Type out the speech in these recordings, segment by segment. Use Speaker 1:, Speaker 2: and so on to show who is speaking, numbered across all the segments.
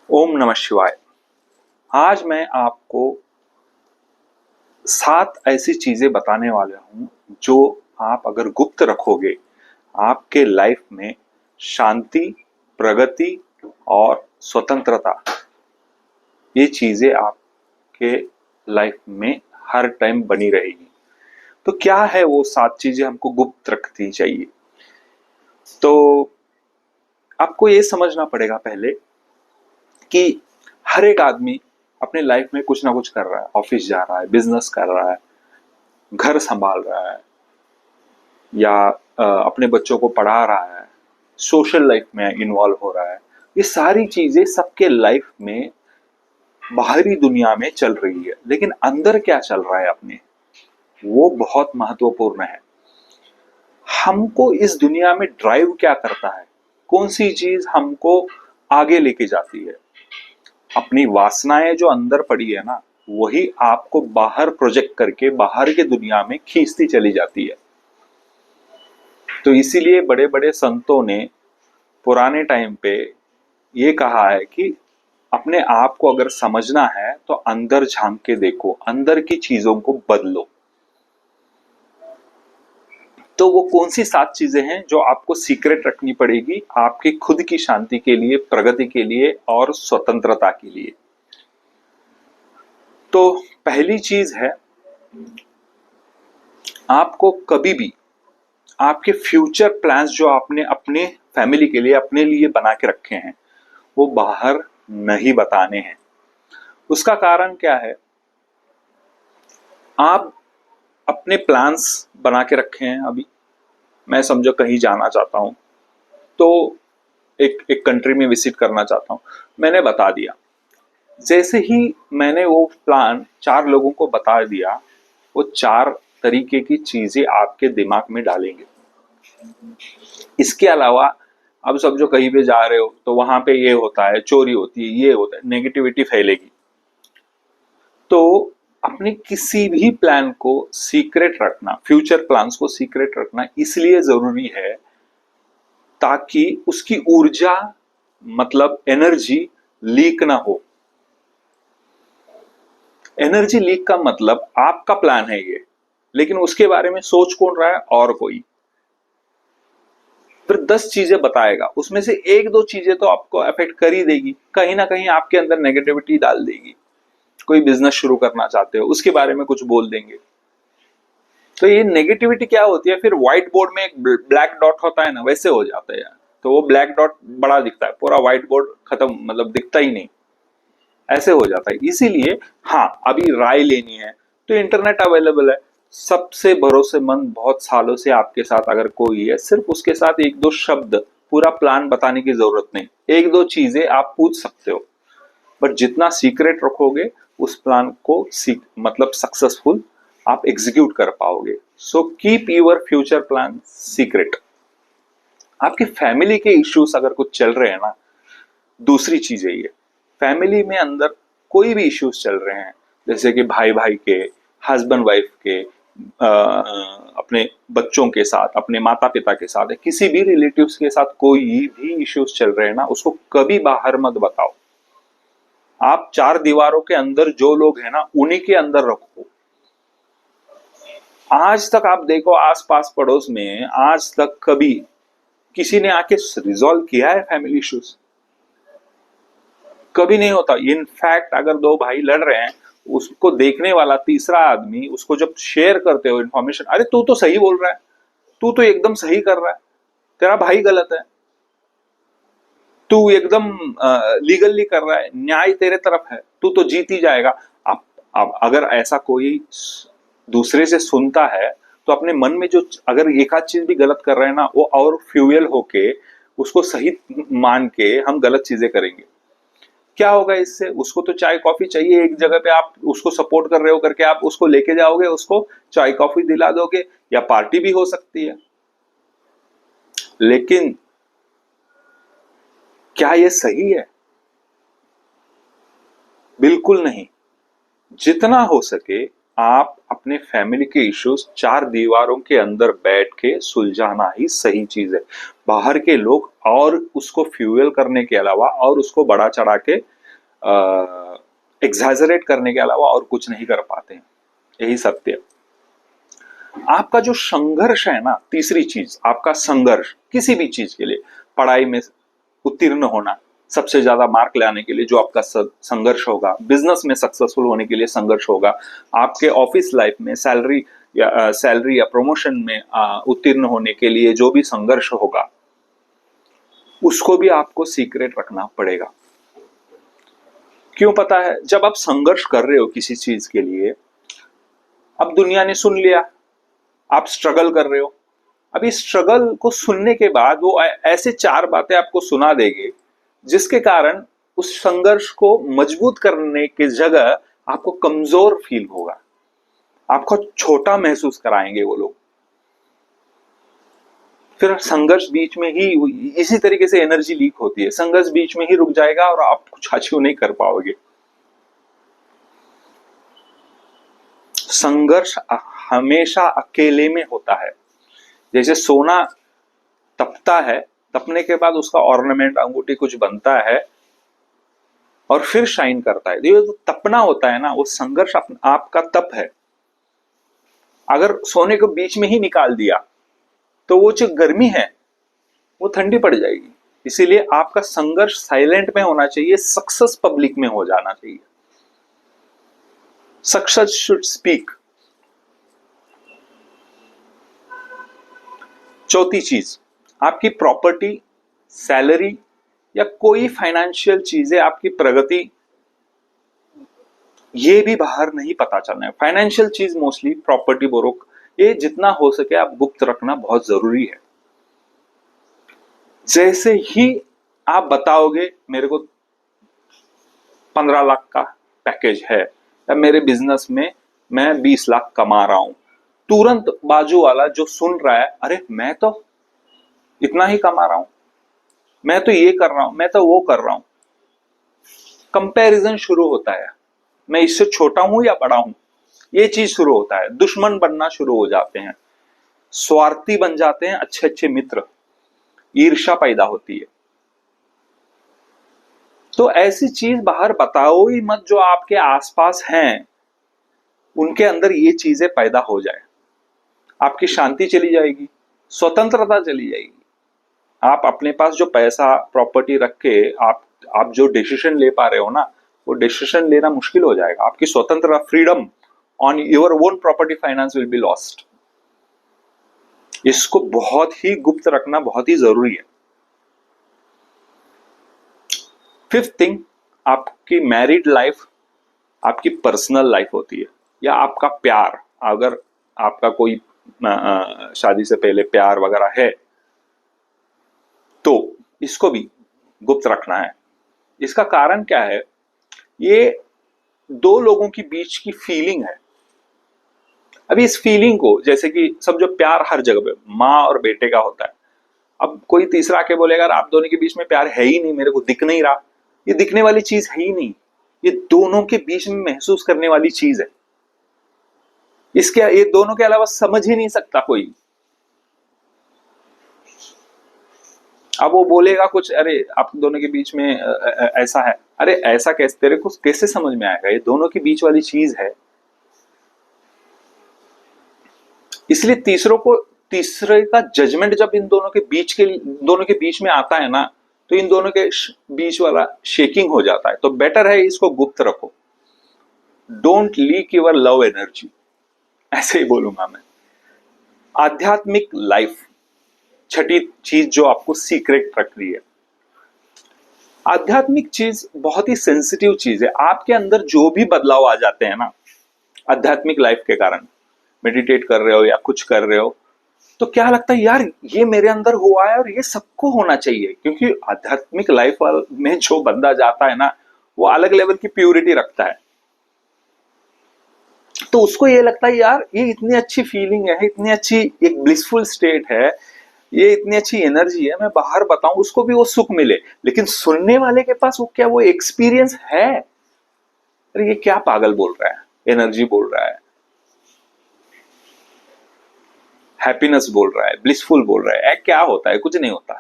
Speaker 1: ओम नमः शिवाय। आज मैं आपको 7 ऐसी चीजें बताने वाला हूँ जो आप अगर गुप्त रखोगे आपके लाइफ में शांति, प्रगति और स्वतंत्रता, ये चीजें आपके लाइफ में हर टाइम बनी रहेगी। तो क्या है वो 7 चीजें हमको गुप्त रखनी चाहिए? तो आपको ये समझना पड़ेगा पहले कि हर एक आदमी अपने लाइफ में कुछ ना कुछ कर रहा है। ऑफिस जा रहा है, बिजनेस कर रहा है, घर संभाल रहा है, या अपने बच्चों को पढ़ा रहा है, सोशल लाइफ में इन्वॉल्व हो रहा है। ये सारी चीजें सबके लाइफ में बाहरी दुनिया में चल रही है, लेकिन अंदर क्या चल रहा है अपने, वो बहुत महत्वपूर्ण है। हमको इस दुनिया में ड्राइव क्या करता है, कौन सी चीज हमको आगे लेके जाती है? अपनी वासनाएं जो अंदर पड़ी है ना, वही आपको बाहर प्रोजेक्ट करके बाहर के दुनिया में खींचती चली जाती है। तो इसीलिए बड़े बड़े संतों ने पुराने टाइम पे ये कहा है कि अपने आप को अगर समझना है तो अंदर झांक के देखो, अंदर की चीजों को बदलो। तो वो कौन सी 7 चीजें हैं जो आपको सीक्रेट रखनी पड़ेगी आपकी खुद की शांति के लिए, प्रगति के लिए और स्वतंत्रता के लिए? तो पहली चीज है, आपको कभी भी आपके फ्यूचर प्लान्स जो आपने अपने फैमिली के लिए, अपने लिए बना के रखे हैं, वो बाहर नहीं बताने हैं। उसका कारण क्या है? आप अपने प्लान्स बना के रखे हैं। अभी मैं समझो कहीं जाना चाहता हूं, तो एक कंट्री में विजिट करना चाहता हूं, मैंने बता दिया। जैसे ही मैंने वो प्लान 4 लोगों को बता दिया, वो 4 तरीके की चीजें आपके दिमाग में डालेंगे। इसके अलावा अब समझो कहीं पे जा रहे हो तो वहां पे ये होता है, चोरी होती है, ये होता है, नेगेटिविटी फैलेगी। तो अपने किसी भी प्लान को सीक्रेट रखना, फ्यूचर प्लान्स को सीक्रेट रखना इसलिए जरूरी है ताकि उसकी ऊर्जा, मतलब एनर्जी लीक ना हो। एनर्जी लीक का मतलब आपका प्लान है ये, लेकिन उसके बारे में सोच कौन रहा है? और कोई। फिर 10 चीजें बताएगा, उसमें से 1-2 चीजें तो आपको अफेक्ट कर ही देगी, कहीं ना कहीं आपके अंदर नेगेटिविटी डाल देगी। कोई बिजनेस शुरू करना चाहते हो, उसके बारे में कुछ बोल देंगे। तो ये नेगेटिविटी क्या होती है, फिर व्हाइट बोर्ड में एक ब्लैक डॉट होता है ना, वैसे हो जाता है यार। तो वो ब्लैक डॉट बड़ा दिखता है, पूरा व्हाइट बोर्ड खत्म, मतलब दिखता ही नहीं, ऐसे हो जाता है। इसीलिए हाँ, अभी राय लेनी है तो इंटरनेट अवेलेबल है, सबसे भरोसेमंद, बहुत सालों से आपके साथ अगर कोई है, सिर्फ उसके साथ 1-2 शब्द, पूरा प्लान बताने की जरूरत नहीं, 1-2 चीजें आप पूछ सकते हो। बट जितना सीक्रेट रखोगे उस प्लान को मतलब सक्सेसफुल आप एग्जीक्यूट कर पाओगे। So keep your future plan secret. आपकी फैमिली के इश्यूज अगर कुछ चल रहे हैं ना, दूसरी चीज है ये, फैमिली में अंदर कोई भी इश्यूज चल रहे हैं, जैसे कि भाई भाई के, हस्बैंड वाइफ के, अपने बच्चों के साथ, अपने माता पिता के साथ, किसी भी रिलेटिव्स के साथ कोई भी इश्यूज चल रहे हैं ना, उसको कभी बाहर मत बताओ। आप 4 दीवारों के अंदर जो लोग हैं ना, उन्हीं के अंदर रखो। आज तक आप देखो आसपास पड़ोस में, आज तक कभी किसी ने आके रिजॉल्व किया है फैमिली इश्यूज? कभी नहीं होता। इनफैक्ट अगर 2 भाई लड़ रहे हैं, उसको देखने वाला तीसरा आदमी उसको जब शेयर करते हो इन्फॉर्मेशन, अरे तू तो सही बोल रहा है, तू तो एकदम सही कर रहा है, तेरा भाई गलत है, तू एकदम लीगली कर रहा है, न्याय तेरे तरफ है, तू तो जीत ही जाएगा। अब अगर ऐसा कोई दूसरे से सुनता है तो अपने मन में जो, अगर एक आध चीज भी गलत कर रहे हैं ना, वो और फ्यूएल होके उसको सही मान के हम गलत चीजें करेंगे। क्या होगा इससे? उसको तो चाय कॉफी चाहिए, एक जगह पे आप उसको सपोर्ट कर रहे हो करके आप उसको लेके जाओगे, उसको चाय कॉफी दिला दोगे, या पार्टी भी हो सकती है। लेकिन क्या ये सही है? बिल्कुल नहीं। जितना हो सके आप अपने फैमिली के इश्यूज 4 दीवारों के अंदर बैठ के सुलझाना ही सही चीज है। बाहर के लोग और उसको फ्यूएल करने के अलावा और उसको बढ़ा चढ़ा के एग्जैजरेट करने के अलावा और कुछ नहीं कर पाते हैं। यही सत्य है। आपका जो संघर्ष है ना, तीसरी चीज, आपका संघर्ष किसी भी चीज के लिए, पढ़ाई में उत्तीर्ण होना, सबसे ज्यादा मार्क लाने के लिए जो आपका संघर्ष होगा, बिजनेस में सक्सेसफुल होने के लिए संघर्ष होगा, आपके ऑफिस लाइफ में सैलरी या प्रमोशन में उत्तीर्ण होने के लिए जो भी संघर्ष होगा, उसको भी आपको सीक्रेट रखना पड़ेगा। क्यों पता है? जब आप संघर्ष कर रहे हो किसी चीज के लिए, अब दुनिया ने सुन लिया आप स्ट्रगल कर रहे हो, अभी स्ट्रगल को सुनने के बाद वो ऐसे चार बातें आपको सुना देंगे जिसके कारण उस संघर्ष को मजबूत करने की जगह आपको कमजोर फील होगा, आपको छोटा महसूस कराएंगे वो लोग। फिर संघर्ष बीच में ही, इसी तरीके से एनर्जी लीक होती है, संघर्ष बीच में ही रुक जाएगा और आप कुछ अचीव नहीं कर पाओगे। संघर्ष हमेशा अकेले में होता है। जैसे सोना तपता है, तपने के बाद उसका ऑर्नामेंट अंगूठी कुछ बनता है और फिर शाइन करता है। ये जो तपना होता है ना, वो संघर्ष आपका तप है। अगर सोने को बीच में ही निकाल दिया तो वो जो गर्मी है वो ठंडी पड़ जाएगी। इसीलिए आपका संघर्ष साइलेंट में होना चाहिए, सक्सेस पब्लिक में हो जाना चाहिए। Success should speak. चौथी चीज, आपकी प्रॉपर्टी, सैलरी या कोई फाइनेंशियल चीजें, आपकी प्रगति, ये भी बाहर नहीं पता चलना है। फाइनेंशियल चीज मोस्टली प्रॉपर्टी बोरोक, ये जितना हो सके आप गुप्त रखना बहुत जरूरी है। जैसे ही आप बताओगे मेरे को 15 लाख का पैकेज है या मेरे बिजनेस में मैं 20 लाख कमा रहा हूं, तुरंत बाजू वाला जो सुन रहा है, अरे मैं तो इतना ही कमा रहा हूं, मैं तो ये कर रहा हूं, मैं तो वो कर रहा हूं, कंपैरिजन शुरू होता है। मैं इससे छोटा हूं या बड़ा हूं, ये चीज शुरू होता है। दुश्मन बनना शुरू हो जाते हैं, स्वार्थी बन जाते हैं अच्छे अच्छे मित्र, ईर्ष्या पैदा होती है। तो ऐसी चीज बाहर बताओ ही मत, जो आपके आसपास हैं उनके अंदर ये चीजें पैदा हो जाए, आपकी शांति चली जाएगी, स्वतंत्रता चली जाएगी। आप अपने पास जो पैसा प्रॉपर्टी रख के आप जो डिसीजन ले पा रहे हो ना, वो डिसीजन लेना मुश्किल हो जाएगा। आपकी स्वतंत्रता, freedom on your own property finance will be lost. इसको बहुत ही गुप्त रखना बहुत ही जरूरी है। फिफ्थ थिंग, आपकी मैरिड लाइफ आपकी पर्सनल लाइफ होती है, या आपका प्यार, अगर आपका कोई शादी से पहले प्यार वगैरह है तो इसको भी गुप्त रखना है। इसका कारण क्या है? ये दो लोगों के बीच की फीलिंग है। अभी इस फीलिंग को, जैसे कि सब जो प्यार हर जगह पे माँ और बेटे का होता है, अब कोई तीसरा आके बोलेगा आप दोनों के बीच में प्यार है ही नहीं, मेरे को दिख नहीं रहा, ये दिखने वाली चीज है ही नहीं, ये दोनों के बीच में महसूस करने वाली चीज है। इसके ये दोनों के अलावा समझ ही नहीं सकता कोई। अब वो बोलेगा कुछ, अरे आप दोनों के बीच में ऐसा है, अरे ऐसा कैसे, तेरे को कैसे समझ में आएगा? ये दोनों के बीच वाली चीज है। इसलिए तीसरे का जजमेंट जब इन दोनों के बीच में आता है ना, तो इन दोनों के बीच वाला शेकिंग हो जाता है। तो बेटर है इसको गुप्त रखो। Don't leak your love energy, ऐसे ही बोलूंगा मैं। आध्यात्मिक लाइफ, छठी चीज जो आपको सीक्रेट रख रही है। आध्यात्मिक चीज बहुत ही सेंसिटिव चीज है। आपके अंदर जो भी बदलाव आ जाते हैं ना आध्यात्मिक लाइफ के कारण, मेडिटेट कर रहे हो या कुछ कर रहे हो, तो क्या लगता है यार ये मेरे अंदर हुआ है और ये सबको होना चाहिए। क्योंकि आध्यात्मिक लाइफ में जो बंदा जाता है ना, वो अलग लेवल की प्यूरिटी रखता है। तो उसको ये लगता है यार ये इतनी अच्छी फीलिंग है, इतनी अच्छी एक ब्लिसफुल स्टेट है, ये इतनी अच्छी एनर्जी है, मैं बाहर बताऊं उसको भी वो सुख मिले। लेकिन सुनने वाले के पास वो क्या वो एक्सपीरियंस है? अरे ये क्या पागल बोल रहा है, एनर्जी बोल रहा है, हैप्पीनेस बोल रहा है, ब्लिसफुल बोल रहा है, क्या होता है? कुछ नहीं होता।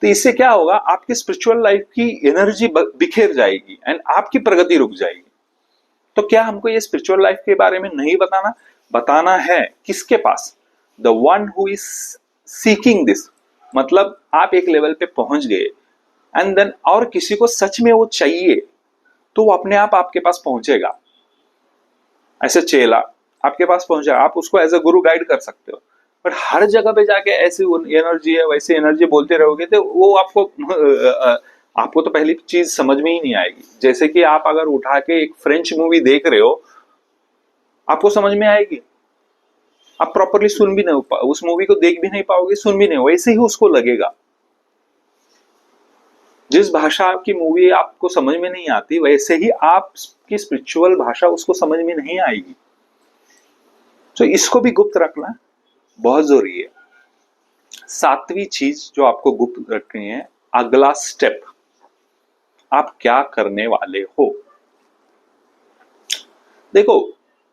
Speaker 1: तो इससे क्या होगा, आपकी स्पिरिचुअल लाइफ की एनर्जी बिखेर जाएगी एंड आपकी प्रगति रुक जाएगी। तो क्या हमको ये स्पिरिचुअल लाइफ के बारे में नहीं बताना? बताना है। किसके पास? The one who is seeking this. मतलब आप एक लेवल पे पहुंच गए एंड देन और किसी को सच में वो चाहिए तो वो अपने आप आपके पास पहुंचेगा। ऐसे चेला आपके पास पहुंचा, आप उसको एज अ गुरु गाइड कर सकते हो, बट हर जगह पे जाके ऐसी एनर्जी है वैसी एनर्जी बोलते रहोगे तो वो आपको तो पहली चीज समझ में ही नहीं आएगी। जैसे कि आप अगर उठा के एक फ्रेंच मूवी देख रहे हो, आपको समझ में आएगी, आप प्रॉपरली सुन भी नहीं उस मूवी को देख भी नहीं पाओगे, सुन भी नहीं, वैसे ही उसको लगेगा। जिस भाषा की मूवी आपको समझ में नहीं आती, वैसे ही आपकी स्पिरिचुअल भाषा उसको समझ में नहीं आएगी। तो इसको भी गुप्त रखना बहुत जरूरी है। सातवीं चीज जो आपको गुप्त रखनी है, अगला स्टेप, आप क्या करने वाले हो। देखो,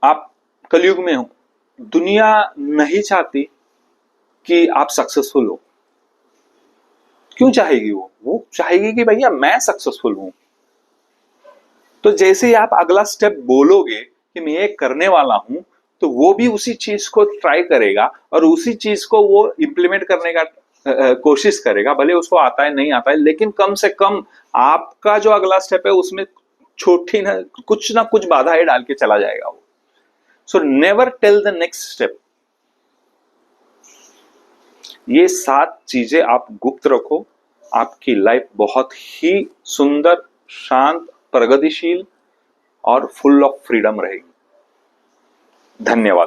Speaker 1: आप कलयुग में हो, दुनिया नहीं चाहती कि आप सक्सेसफुल हो। क्यों चाहेगी? वो चाहेगी कि भैया मैं सक्सेसफुल हूं। तो जैसे ही आप अगला स्टेप बोलोगे कि मैं ये करने वाला हूं, तो वो भी उसी चीज को ट्राई करेगा और उसी चीज को वो इंप्लीमेंट करने का कोशिश करेगा। भले उसको आता है नहीं आता है, लेकिन कम से कम आपका जो अगला स्टेप है उसमें छोटी ना कुछ बाधाएं डाल के चला जाएगा वो। So never tell the next step. ये 7 चीजें आप गुप्त रखो, आपकी लाइफ बहुत ही सुंदर, शांत, प्रगतिशील और फुल ऑफ फ्रीडम रहेगी। धन्यवाद।